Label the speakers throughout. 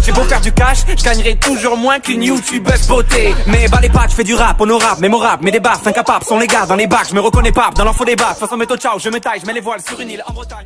Speaker 1: J'ai beau faire du cash, je gagnerai toujours moins qu'une youtubeuse beauté. Mais bah les pattes, je fais du rap, honorable, mémorable. Mais des baffes incapables sont les gars dans les bacs. Je me reconnais pas dans l'info débat. De toute façon métaux ciao, je me taille, je mets les voiles sur une île en Bretagne.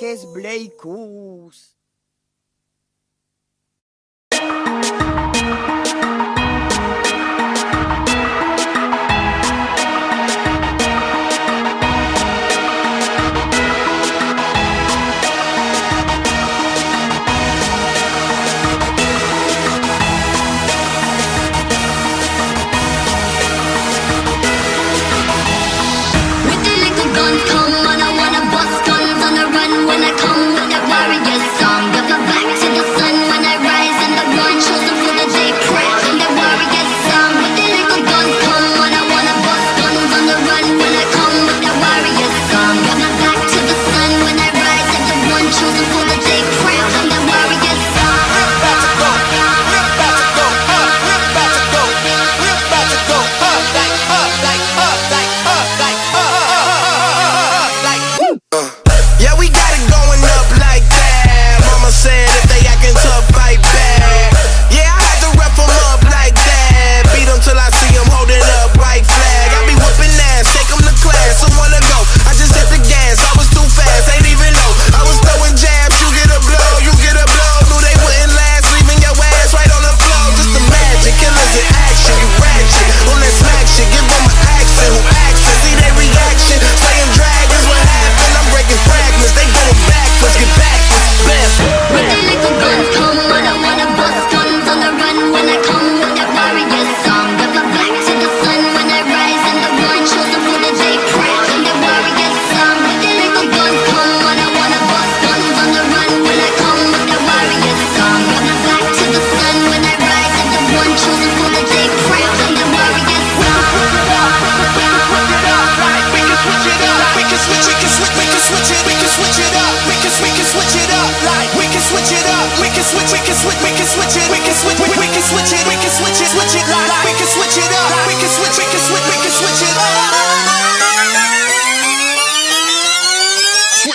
Speaker 2: Marquez Bleicos.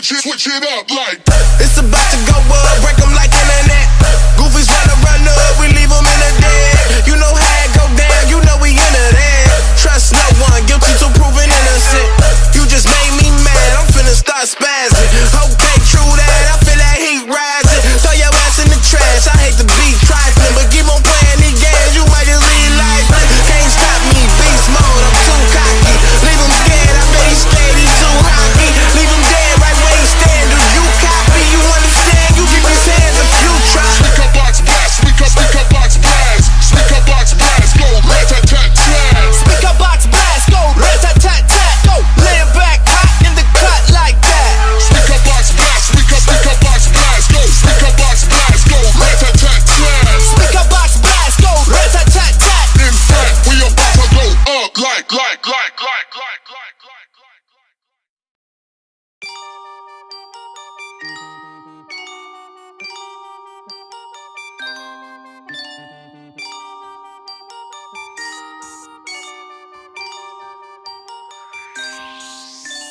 Speaker 3: Switch it up like it's about to go up, break them like internet. Goofies run up, we leave them in the dead. You know how it go down, you know we into that. Trust no one, guilty till proven innocent. You just made me mad, I'm finna start spazzing. Okay, true that, I feel that heat rising. Throw your ass in the trash, I hate to be trifling, but keep on playing these games, you might just leave life. Can't stop me, beast mode, I'm too cocky. Leave him scared, I bet he's scared, he's too hockey. Leave him dead right where he stand. Do you copy? You understand? You keep his hands if you try.
Speaker 4: Speaker box blast, speaker box blast, speaker box blast, go rat-a-tat-tat.
Speaker 3: Speaker box blast, go rat-a-tat-tat. Go lay it back hot in the cut like that.
Speaker 4: Speaker box blast, speaker box blast, go speaker box blast, go rat-a-tat-tat.
Speaker 3: Speaker box blast, go rat-a-tat-tat.
Speaker 4: In fact, we about to go up like.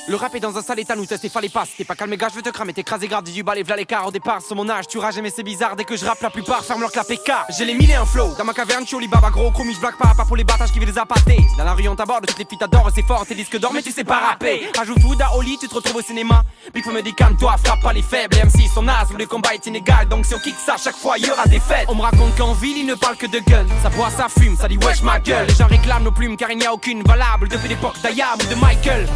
Speaker 1: Le rap est dans un sale état, nous tester fallait pas. Si t'es pas calme, gars, je veux te cramer, t'écraser, garde du balai, v'là l'écart. Au départ, sur mon âge, tu rages, mais c'est bizarre. Dès que je rappe, la plupart ferment leur clap PK. J'ai les mille et un flow. Dans ma caverne, tu baba gros, chromis, blague pas pour les battages qui veulent les appâter. Dans la rue, on t'aborde, toutes les filles t'adorent, c'est fort, tes disques d'or, mais tu sais pas rapper. Ajoute food à Oli, tu te retrouves au cinéma. Big me dit calme-toi, frappe pas les faibles. Les MC sont nazes, le combat est inégal, donc si on kick ça, chaque fois y'aura des fêtes. On me raconte qu'en ville, il ne parle que de guns. Ça boit, ça fume, ça dit wesh ma gueule. Les gens réclament nos plumes car il n'y a aucune valable depuis l'époque d'Ayam ou de Michael.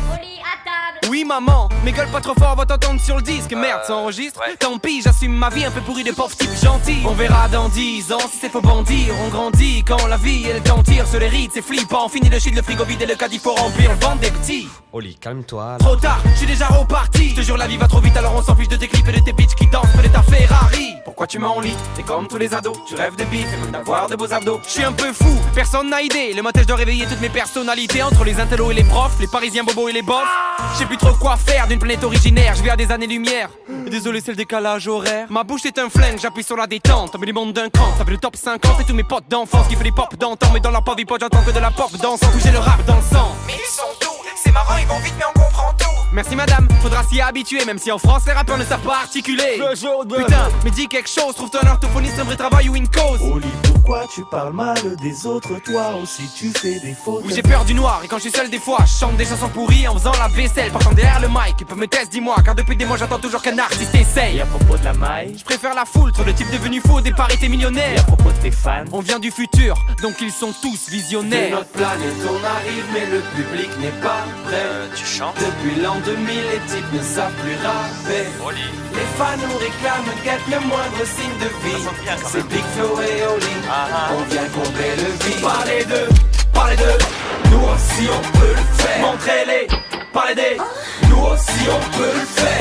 Speaker 1: Oui maman, mais gueule pas trop fort, va t'entendre sur le disque. Merde, ça enregistre, tant pis, j'assume ma vie un peu pourrie de pauvre type gentil. On verra dans 10 ans si c'est faut bondir. On grandit quand la vie elle t'en tire sur les rides, c'est flippant. Fini le shit, le frigo vide et le caddie faut remplir, le ventre des petits.
Speaker 5: Oli, calme-toi.
Speaker 1: Trop tard, je suis déjà reparti. Je te jure la vie va trop vite alors on s'en fiche de tes clips et de tes bitches qui dansent près de ta Ferrari. Pourquoi tu m'enlies? T'es comme tous les ados, tu rêves de bif et même d'avoir de beaux abdos. Je suis un peu fou, personne n'a idée. Le matin je dois réveiller toutes mes personnalités. Entre les intellos et les profs, les parisiens bobos et les boss. Je sais plus trop quoi faire d'une planète originaire. Je vais à des années-lumière. Désolé c'est le décalage horaire. Ma bouche est un flingue, j'appuie sur la détente. On met les mondes d'un cran, ça fait le top 50. Et tous mes potes d'enfance qui font les pop d'antan. Mais dans leur pop, j'entends que de la pop dansant. J'ai le rap dans le sang. Mais ils sont doux, c'est marrant, ils vont vite mais on comprend tout. Merci madame, faudra s'y habituer, même si en France les rappeurs ne savent pas articuler. Putain, mais dis quelque chose, trouve-toi un orthophoniste, un vrai travail ou une cause.
Speaker 5: Oli, pourquoi tu parles mal des autres? Toi aussi tu fais des fautes.
Speaker 1: Oui, j'ai peur du noir, et quand je suis seul des fois, je chante des chansons pourries en faisant la vaisselle. Partant derrière le mic, ils peuvent me tester, dis-moi, car depuis des mois j'attends toujours qu'un artiste essaye.
Speaker 5: Et à propos de la maille,
Speaker 1: Je préfère la foule, trop de types devenus faux, au départ étaient
Speaker 5: et à
Speaker 1: millionnaires.
Speaker 5: propos de tes fans,
Speaker 1: On vient du futur, donc ils sont tous visionnaires.
Speaker 6: De notre planète on arrive mais le public n'est pas prêt.
Speaker 7: Tu chantes?
Speaker 6: Depuis l'an 2000 les types ne savent plus rapper.
Speaker 7: Oli.
Speaker 6: Les fans nous réclament, guettent le moindre signe de vie.
Speaker 7: Ça sonne bien, quand
Speaker 6: C'est
Speaker 7: même.
Speaker 6: Big Flo et Oli,
Speaker 7: Ah.
Speaker 6: on vient combler le vide. Parlez d'eux, nous aussi on peut le faire. Montrez-les, parlez des, nous aussi on peut le faire.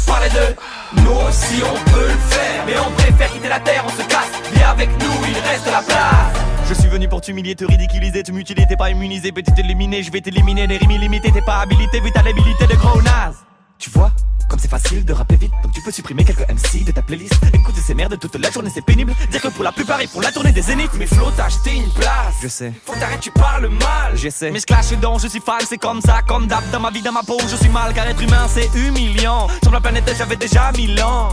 Speaker 6: Parlez d'eux, nous aussi on peut le faire. Mais on préfère quitter la terre, on se casse. Viens avec nous, il reste la place.
Speaker 8: Je suis venu pour t'humilier, te ridiculiser, te mutiler, t'es pas immunisé, petit éliminé, je vais t'éliminer, des rimes illimitées, t'es pas habilité, vu ta l'habilité de gros naze. Tu vois, comme c'est facile de rapper vite, donc tu peux supprimer quelques MC de ta playlist. Écouter ces merdes toute la journée, c'est pénible. Dire que pour la plupart ils font la tournée des zéniths.
Speaker 1: Mais Flo, t'as acheté une place.
Speaker 8: Je sais,
Speaker 1: Faut que t'arrêtes, tu parles mal.
Speaker 8: j'essaie. Mais je clash donc je suis fan, c'est comme ça, comme d'hab. Dans ma vie, dans ma peau, je suis mal, car être humain c'est humiliant. Sur la planète, j'avais déjà 1000 ans.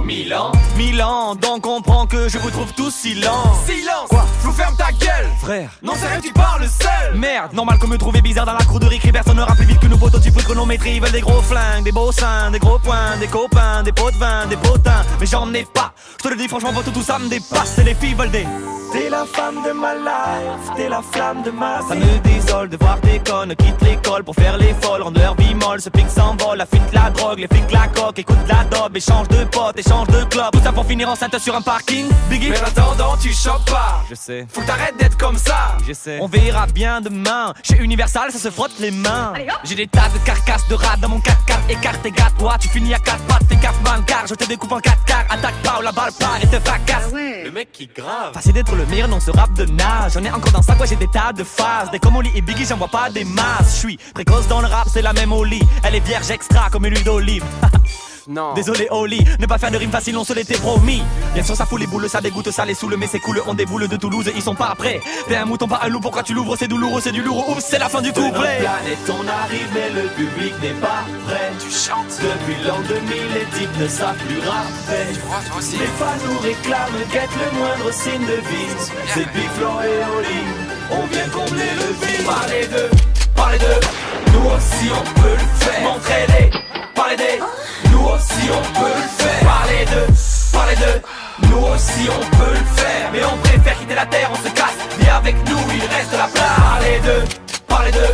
Speaker 8: 1000 ans, donc comprends que je vous trouve tous si lents.
Speaker 1: Silence. Quoi? Flo, ferme ta gueule.
Speaker 8: Frère,
Speaker 1: Non, c'est rien, tu parles seul.
Speaker 8: merde, normal que me trouver bizarre dans la cour de récré. Personne n'aura plus vite que nous prototypes de chronométrie. Ils veulent des gros flingues, des beaux seins, des gros points, des copains, des pots de vin, des potins. Mais j'en ai pas, je te le dis franchement, tout ça me dépasse. Et les filles veulent des...
Speaker 5: t'es la femme de ma life, t'es la flamme de ma
Speaker 8: Ça
Speaker 5: vie.
Speaker 8: me désole de voir des connes quitter l'école pour faire les folles, rendre leur vie molle. Ce pic s'envole, la fuite, la drogue, les flics, la coque, écoute la dobe, échange de potes, échange de clubs. Tout ça pour finir enceinte sur un parking. Biggie,
Speaker 1: Mais en attendant, tu chopes pas.
Speaker 8: je sais,
Speaker 1: Faut que t'arrêtes d'être comme ça.
Speaker 8: j'essaie. On verra bien demain. Chez Universal, ça se frotte les mains. J'ai des tas de carcasses de rats dans mon 4x4. Écarte et gâte-toi, tu finis à 4 pattes. Fais gaffe, man, car je te découpe en 4 quarts. Attaque pas ou la balle part et te fracasse.
Speaker 6: Le mec qui grave.
Speaker 8: Facile d'être le meilleur dans ce rap de nage. J'en ai encore dans ça, quoi, j'ai des tas de phases. Des comme Oli et Biggie, j'en vois pas des masses. J'suis précoce dans le rap, c'est la même Oli. Elle est vierge extra comme une huile d'olive.
Speaker 1: Non.
Speaker 8: Désolé Oli, ne pas faire de rime facile, on se l'était promis. Bien sûr ça fout les boules, ça dégoûte, ça les saoule. Mais c'est cool, on déboule de Toulouse, ils sont pas prêts. T'es un mouton, pas un loup, pourquoi tu l'ouvres? C'est douloureux, c'est du lourd, oups, c'est la fin du
Speaker 6: De notre
Speaker 8: couplet.
Speaker 6: planète on arrive mais le public n'est pas prêt.
Speaker 1: Tu chantes.
Speaker 6: Depuis l'an 2000 les types ne savent plus rapper.
Speaker 1: Tu vois, toi aussi.
Speaker 6: Les fans nous réclament, guettent le moindre signe de vie. C'est Big Flo et Oli, on vient combler le vide. Parlez d'eux, nous aussi on peut le faire. Montrez-les, parlez des, nous aussi on peut le faire. Parlez d'eux, nous aussi on peut le faire. Mais on préfère quitter la terre, on se casse. Viens avec nous, il reste la place. Parlez d'eux,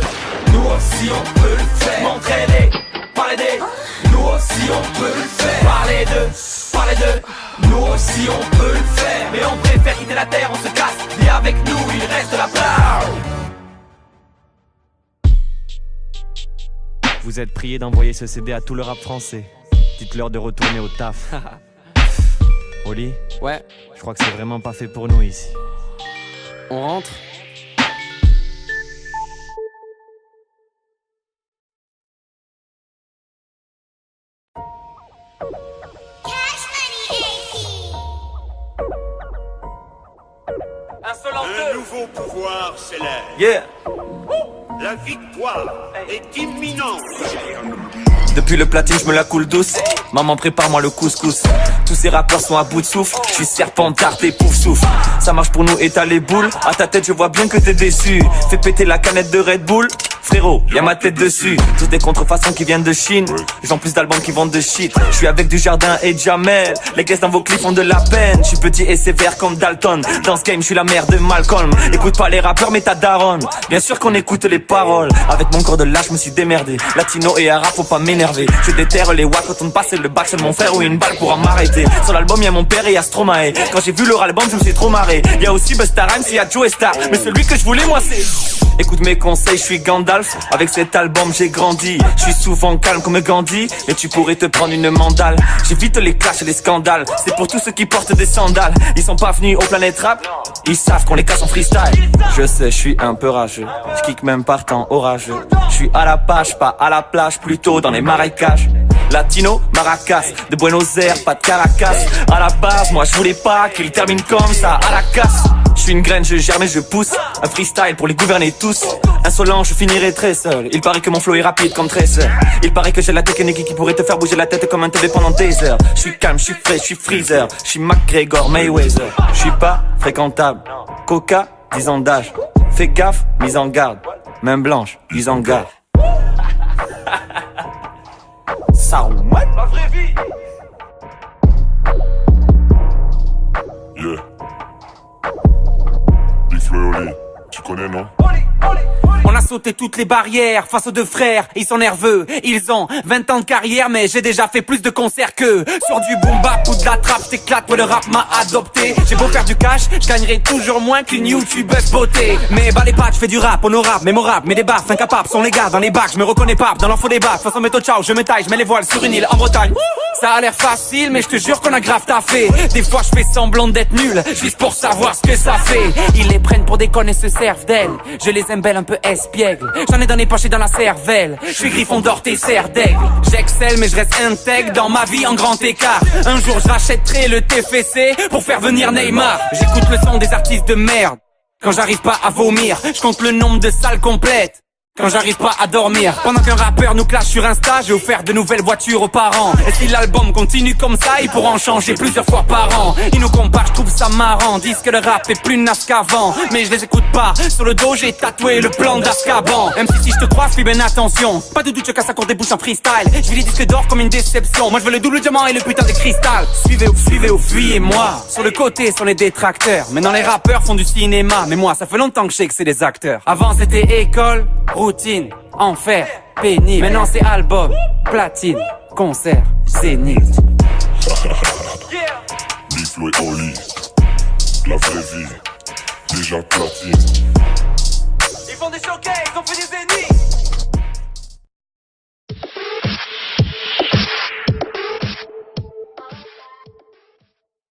Speaker 6: nous aussi on peut le faire. Montrez-les, parlez des, nous aussi on peut le faire. Parlez d'eux, nous aussi on peut le faire. Mais on préfère quitter la terre, on se casse. Viens avec nous, il reste la place.
Speaker 8: Vous êtes priés d'envoyer ce CD à tout le rap français. Dites-leur de retourner au taf. Oli,
Speaker 1: Ouais,
Speaker 8: je crois que c'est vraiment pas fait pour nous ici.
Speaker 1: on rentre.
Speaker 9: Un nouveau pouvoir s'élève.
Speaker 8: Yeah.
Speaker 9: La victoire est imminente.
Speaker 8: Depuis le platine, je me la coule douce. Maman, prépare-moi le couscous. Tous ces rappeurs sont à bout de souffle. Je suis serpent, tarte et pouf souffle. Ça marche pour nous et t'as les boules. À ta tête, je vois bien que t'es déçu. Fais péter la canette de Red Bull. Frérot, y'a ma tête dessus. Tous des contrefaçons qui viennent de Chine. J'en plus d'albums qui vendent de shit. Je suis avec du jardin et Jamel. Les guests dans vos clips font de la peine. Je suis petit et sévère comme Dalton. Dans ce game, je suis la mère de Malcolm. Écoute pas les rappeurs, mais ta daronne. Bien sûr qu'on écoute les paroles. Avec mon corps de lâche, je me suis démerdé. Latino et arabe, faut pas m'énerver. Je déterre les watts quand on passe le bac. Seul mon frère ou une balle pourra m'arrêter. Sur l'album, y'a mon père et y'a Stromae. Quand j'ai vu leur album, je me suis trop marré. Y'a aussi Busta Rhymes, y'a Joe Star. Mais celui que je voulais, moi, c'est... Écoute mes conseils, je suis Gandalf. Avec cet album j'ai grandi. Je suis souvent calme comme Gandhi, mais tu pourrais te prendre une mandale. J'évite les clashs et les scandales. C'est pour tous ceux qui portent des sandales. Ils sont pas venus au Planète Rap. Ils savent qu'on les casse en freestyle. Je sais, je suis un peu rageux. Je kick même par temps orageux. Je suis à la page, pas à la plage, plutôt dans les marécages. Latino, Maracas, de Buenos Aires, pas de Caracas. À la base, moi je voulais pas qu'il termine comme ça à la casse. Je suis une graine, je germe et je pousse. Un freestyle pour les gouverner tous. Insolent, je finirai très seul. Il paraît que mon flow est rapide comme tresseur. Il paraît que j'ai la technique qui pourrait te faire bouger la tête comme un TV pendant des heures. Je suis calme, je suis frais, je suis freezer. Je suis McGregor, Mayweather. Je suis pas fréquentable. Coca, 10 ans d'âge. Fais gaffe, mise en garde. Main blanche, mise en garde. Ça roule.
Speaker 6: La vraie vie.
Speaker 4: Yeah. Big Flo et Oli, tu connais, non?
Speaker 1: On a sauté toutes les barrières face aux deux frères, ils sont nerveux, ils ont 20 ans de carrière mais j'ai déjà fait plus de concerts qu'eux. Sur du boom bap ou de la trappe, je t'éclate, ouais le rap m'a adopté. J'ai beau faire du cash, je gagnerai toujours moins qu'une youtubeuse beauté. Mais bah les pattes, je fais du rap, honorable, mémorable, mais des baffes incapables sont les gars dans les bacs, je me reconnais pas, dans l'enfant des bacs, façon méthode ciao, je me taille, je mets les voiles sur une île en Bretagne. Ça a l'air facile mais je te jure qu'on a grave taffé. Des fois je fais semblant d'être nul, juste pour savoir ce que ça fait. Ils les prennent pour des connes et se servent d'elles, je les aime belles un peu espiègles. J'en ai dans les poches et dans la cervelle, je suis griffon d'or, t'es serre d'aigle. J'excelle mais je reste intègre dans ma vie en grand écart. Un jour je rachèterai le TFC pour faire venir Neymar. J'écoute le son des artistes de merde quand j'arrive pas à vomir, je compte le nombre de salles complètes quand j'arrive pas à dormir. Pendant qu'un rappeur nous clash sur Insta, j'ai offert de nouvelles voitures aux parents. Et si l'album continue comme ça, ils pourront en changer plusieurs fois par an. Ils nous comparent, je trouve ça marrant, disent que le rap est plus naze qu'avant. Mais je les écoute pas, sur le dos j'ai tatoué le plan d'Azkaban. Même si je te croise, fais bien attention, pas de doute, je casse à court des bouches en freestyle. Je vis les disques d'or comme une déception, moi je veux le double diamant et le putain de cristal. Suivez ou fuyez-moi, sur le côté sont les détracteurs. Maintenant les rappeurs font du cinéma, mais moi ça fait longtemps que je sais que c'est des acteurs. Avant c'était école, routine, enfer, pénible. Maintenant c'est album, platine, concert, zénith.
Speaker 4: Big Flo et Oli, la vraie vie, déjà platine.
Speaker 6: Ils font des showcases, ils ont fait des